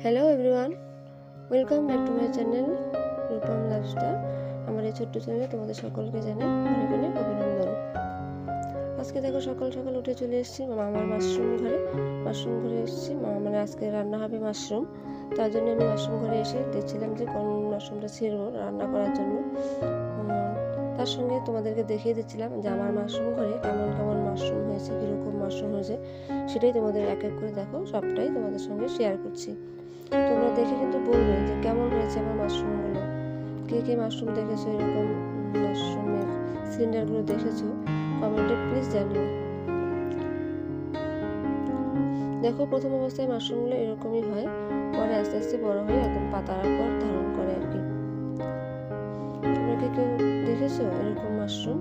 Hello everyone, welcome back to my channel Rupam lifestyle. আমার এই ছোট্ট চ্যানেলে তোমাদের সকলকে জানাই অনেক অনেক অভিনন্দন। আজকে দেখো সকাল সকাল উঠে চলে এসেছি আমার মাশরুম ঘরে এসেছি। মানে আজকে রান্না হবে মাশরুম, তার জন্য আমি মাশরুম ঘরে এসে দেখছিলাম যে কোন মাশরুমটা ছিঁড়বো রান্না করার জন্য। তার সঙ্গে তোমাদেরকে দেখিয়ে দিচ্ছিলাম যে আমার মাশরুম ঘরে কেমন কেমন মাশরুম হয়েছে, কীরকম মাশরুম হয়েছে, সেটাই তোমাদের এক এক করে দেখো সবটাই তোমাদের সঙ্গে শেয়ার করছি। তোমরা দেখে কিন্তু বলবে যে কেমন হয়েছে আমার মাশরুমগুলো। কে কে মাশরুম দেখেছো, এরকম মাশরুমের সিলিন্ডারগুলো দেখেছো, কমেন্টে প্লিজ জানিও। দেখো প্রথম অবস্থায় মাশরুমগুলো এরকমই হয়, পরে আস্তে আস্তে বড় হয়ে একদম পাতার আকার ধারণ করে আর কি। তোমরা কে কেউ দেখেছো এরকম মাশরুম?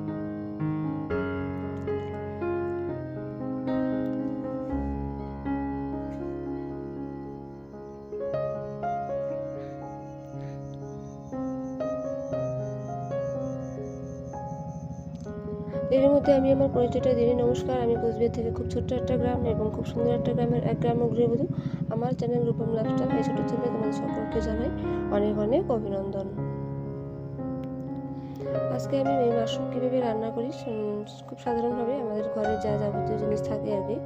এর মধ্যে আমি আমার পরিচয়টা দিই। নমস্কার, আমি কোচবিহার থেকে খুব ছোট্ট একটা গ্রাম এবং খুব সুন্দর একটা গ্রামের এক গ্রাম্য গৃহবধূ। আমার চ্যানেল রূপম লাইফস্টাইল, এই ছোটো চ্যানেলে তোমাদের সকলকে জানাই অনেক অনেক অভিনন্দন। আজকে আমি এই মাশরুম কীভাবে রান্না করি খুব সাধারণভাবে আমাদের ঘরে যা যাবতীয় জিনিস থাকে আর কি,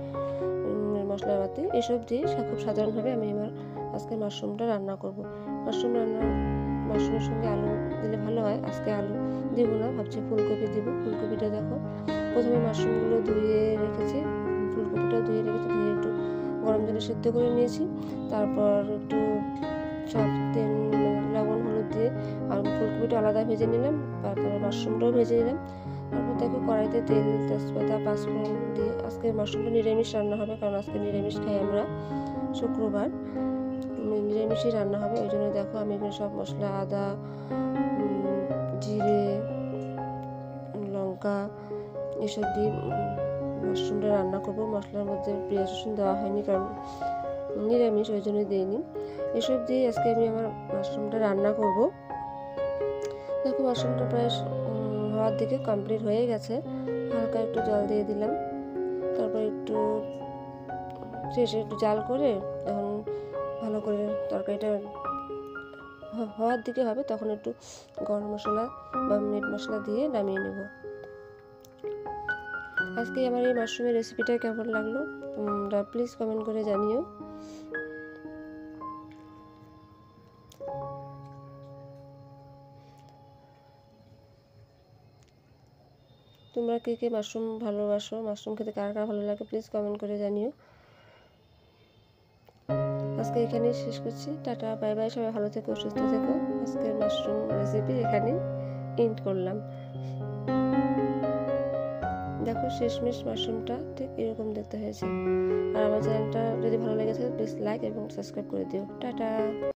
মশলাপাতি এসব দিয়ে খুব সাধারণভাবে আমি আমার আজকে মাশরুমটা রান্না করব। মাশরুমের সঙ্গে আলু দিলে ভালো হয়। আজকে আলু দেবো না, ভাবছি ফুলকপি দেবো। ফুলকপিটা দেখো প্রথমে মাশরুমগুলো ধুয়ে রেখেছি, ফুলকপিটাও ধুয়ে একটু গরম জলে সিদ্ধ করে নিয়েছি। তারপর একটু সব তেল লবণ হলুদ দিয়ে আর ফুলকপিটা আলাদা ভেজে নিলাম, তারপরে মাশরুমটাও ভেজে নিলাম। তারপর দেখো কড়াইতে তেল, তেজপাতা, পাঁচফোড়ন দিয়ে আজকে মাশরুমটা নিরামিষ রান্না হবে, কারণ আজকে নিরামিষ খাই আমরা, শুক্রবার নিরামিষই রান্না হবে। ওই জন্য দেখো আমি এখানে সব মশলা, আদা, জিরে, লঙ্কা এসব দিয়ে মাশরুমটা রান্না করবো। মশলার মধ্যে পেঁয়াজ রসুন দেওয়া হয়নি, কারণ নিরামিষ, ওই জন্যই দিইনি। এসব দিয়ে আজকে আমি আমার মাশরুমটা রান্না করব। দেখো মাশরুমটা প্রায় হওয়ার দিকে কমপ্লিট হয়ে গেছে। হালকা একটু জল দিয়ে দিলাম, তারপর একটু শেষে একটু জাল করে যখন ভালো করে তরকারিটা হওয়ার দিকে হবে, তখন একটু গরম মশলা বা মিট মশলা দিয়ে নামিয়ে নেব। আজকে আমার এই মাশরুমের রেসিপিটা কেমন লাগলো তোমরা প্লিজ কমেন্ট করে জানিও। তোমরা কে কে মাশরুম ভালোবাসো, মাশরুম খেতে কার কার ভালো লাগে প্লিজ কমেন্ট করে জানিও। আজকে এখানেই শেষ করছি, টাটা বাই বাই, সবাই ভালো থেকো, সুস্থ থেকো। আজকের মাশরুম রেসিপি এখানেই এন্ড করলাম। দেখো শেষমেশ মাশরুমটা ঠিক এরকম দেখতে হয়েছে। আর আমার চ্যানেলটা যদি ভালো লেগে থাকে প্লিজ লাইক এবং সাবস্ক্রাইব করে দিও। টাটা।